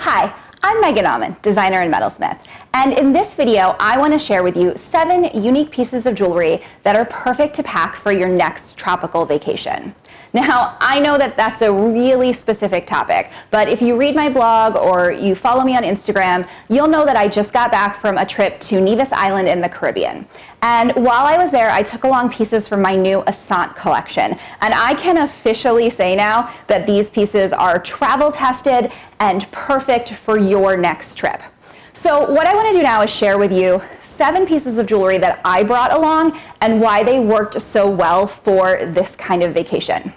Hi, I'm Megan Amon, designer and metalsmith, and in this video I want to share with you 7 unique pieces of jewelry that are perfect to pack for your next tropical vacation. Now, I know that that's a really specific topic, but if you read my blog or you follow me on Instagram, you'll know that I just got back from a trip to Nevis Island in the Caribbean. And while I was there, I took along pieces from my new Ascent collection. And I can officially say now that these pieces are travel tested and perfect for your next trip. So what I want to do now is share with you 7 pieces of jewelry that I brought along and why they worked so well for this kind of vacation.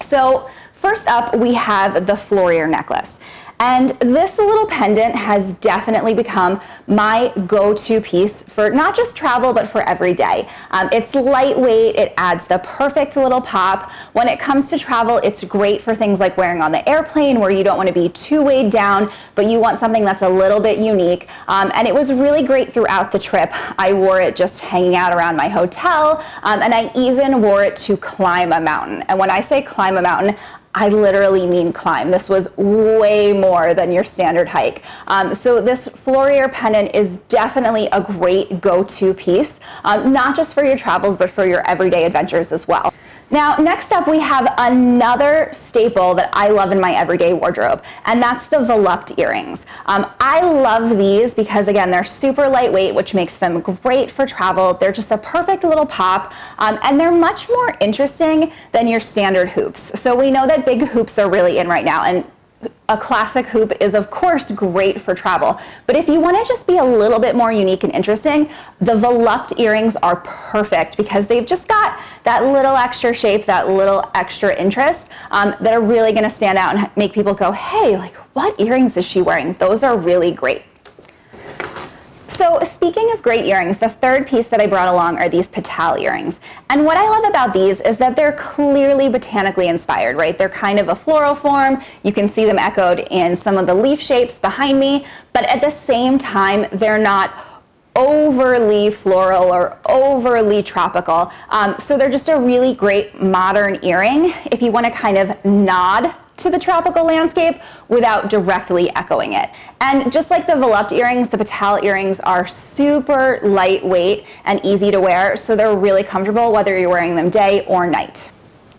So first up, we have the Mblair Necklace. And this little pendant has definitely become my go-to piece for not just travel, but for every day. It's lightweight, it adds the perfect little pop. When it comes to travel, it's great for things like wearing on the airplane where you don't want to be too weighed down, but you want something that's a little bit unique. And it was really great throughout the trip. I wore it just hanging out around my hotel, and I even wore it to climb a mountain. And when I say climb a mountain, I literally mean climb. This was way more than your standard hike. So this Mblair pendant is definitely a great go-to piece, not just for your travels, but for your everyday adventures as well. Now, next up, we have another staple that I love in my everyday wardrobe, and that's the volupte earrings. I love these because, again, they're super lightweight, which makes them great for travel. They're just a perfect little pop, and they're much more interesting than your standard hoops. So we know that big hoops are really in right now, and a classic hoop is of course great for travel, but if you want to just be a little bit more unique and interesting, the volupte earrings are perfect because they've just got that little extra shape, that little extra interest that are really going to stand out and make people go, hey, like, what earrings is she wearing? Those are really great. So speaking of great earrings, the third piece that I brought along are these Potala earrings. And what I love about these is that they're clearly botanically inspired, right? They're kind of a floral form. You can see them echoed in some of the leaf shapes behind me, but at the same time, they're not overly floral or overly tropical. So they're just a really great modern earring if you want to kind of nod to the tropical landscape without directly echoing it. And just like the volupte earrings, the Potala earrings are super lightweight and easy to wear, so they're really comfortable whether you're wearing them day or night.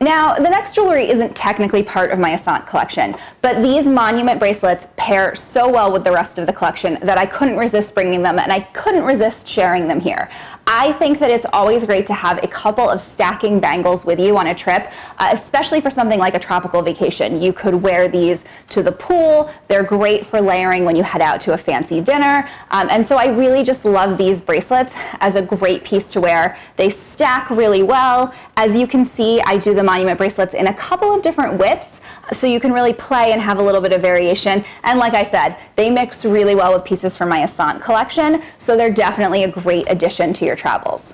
Now, the next jewelry isn't technically part of my Ascent collection, but these monument bracelets pair so well with the rest of the collection that I couldn't resist bringing them, and I couldn't resist sharing them here. I think that it's always great to have a couple of stacking bangles with you on a trip, especially for something like a tropical vacation. You could wear these to the pool. They're great for layering when you head out to a fancy dinner. And so I really just love these bracelets as a great piece to wear. They stack really well. As you can see, I do the monument bracelets in a couple of different widths, so you can really play and have a little bit of variation. And like I said, they mix really well with pieces from my Ascent collection, so they're definitely a great addition to your travels.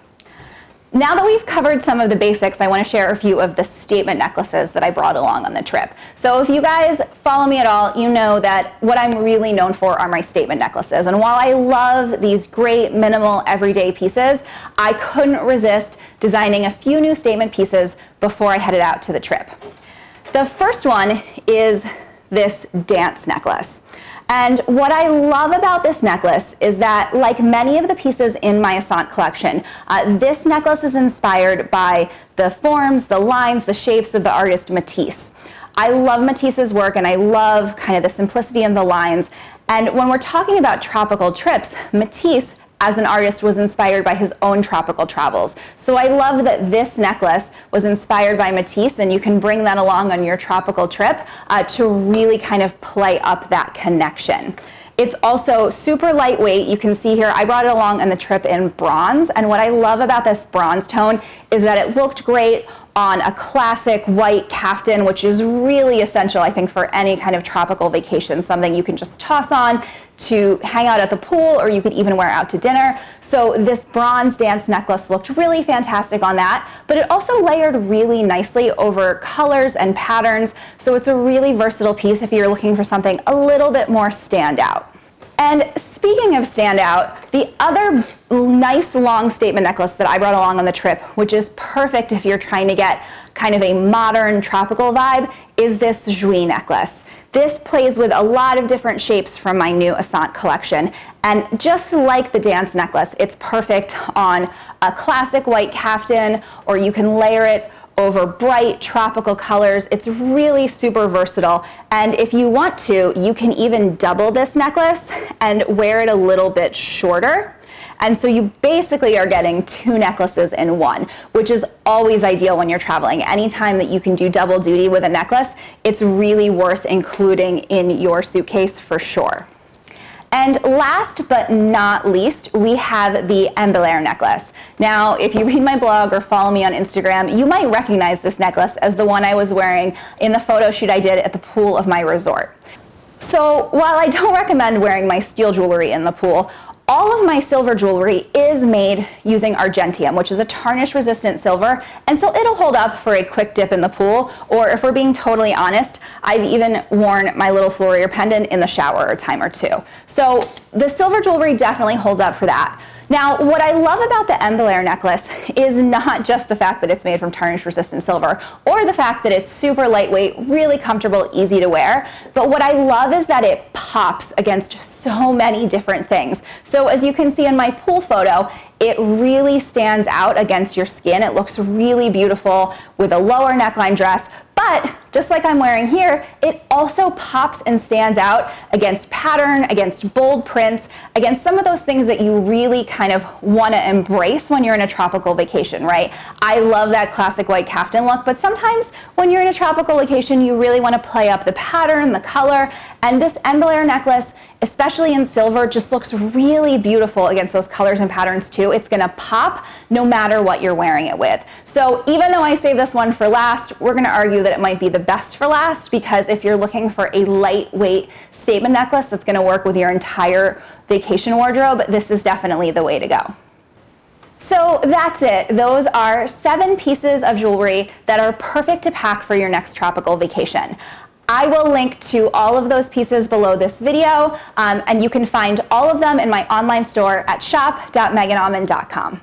Now that we've covered some of the basics, I want to share a few of the statement necklaces that I brought along on the trip. So if you guys follow me at all, you know that what I'm really known for are my statement necklaces. And while I love these great minimal everyday pieces, I couldn't resist designing a few new statement pieces before I headed out to the trip. The first one is this dance necklace. And what I love about this necklace is that, like many of the pieces in my Ascent collection, this necklace is inspired by the forms, the lines, the shapes of the artist Matisse. I love Matisse's work, and I love kind of the simplicity of the lines. And when we're talking about tropical trips, Matisse as an artist was inspired by his own tropical travels. So I love that this necklace was inspired by Matisse, and you can bring that along on your tropical trip to really kind of play up that connection. It's also super lightweight. You can see here, I brought it along on the trip in bronze, and what I love about this bronze tone is that it looked great on a classic white caftan, which is really essential, I think, for any kind of tropical vacation, something you can just toss on to hang out at the pool, or you could even wear out to dinner. So this bronze dance necklace looked really fantastic on that, but it also layered really nicely over colors and patterns, so it's a really versatile piece if you're looking for something a little bit more standout. And speaking of standout, the other nice long statement necklace that I brought along on the trip, which is perfect if you're trying to get kind of a modern tropical vibe, is this Mblair necklace. This plays with a lot of different shapes from my new Ascent collection. And just like the dance necklace, it's perfect on a classic white caftan, or you can layer it over bright tropical colors. It's really super versatile. And if you want to, you can even double this necklace and wear it a little bit shorter. And so you basically are getting 2 necklaces in one, which is always ideal when you're traveling. Anytime that you can do double duty with a necklace, it's really worth including in your suitcase for sure. And last but not least, we have the Mblair necklace. Now, if you read my blog or follow me on Instagram, you might recognize this necklace as the one I was wearing in the photo shoot I did at the pool of my resort. So while I don't recommend wearing my steel jewelry in the pool, all of my silver jewelry is made using argentium, which is a tarnish-resistant silver, and so it'll hold up for a quick dip in the pool, or if we're being totally honest, I've even worn my little Florier pendant in the shower a time or two. So the silver jewelry definitely holds up for that. Now, what I love about the Mblair necklace is not just the fact that it's made from tarnish-resistant silver, or the fact that it's super lightweight, really comfortable, easy to wear, but what I love is that it pops against so many different things. So as you can see in my pool photo, it really stands out against your skin. It looks really beautiful with a lower neckline dress, but just like I'm wearing here, it also pops and stands out against pattern, against bold prints, against some of those things that you really kind of want to embrace when you're in a tropical vacation, right? I love that classic white caftan look, but sometimes when you're in a tropical location, you really want to play up the pattern, the color, and this Mblair necklace, especially in silver, just looks really beautiful against those colors and patterns too. It's gonna pop no matter what you're wearing it with. So even though I saved this one for last, we're gonna argue that it might be the best for last, because if you're looking for a lightweight statement necklace that's gonna work with your entire vacation wardrobe, this is definitely the way to go. So that's it. Those are 7 pieces of jewelry that are perfect to pack for your next tropical vacation. I will link to all of those pieces below this video, and you can find all of them in my online store at shop.meganalmond.com.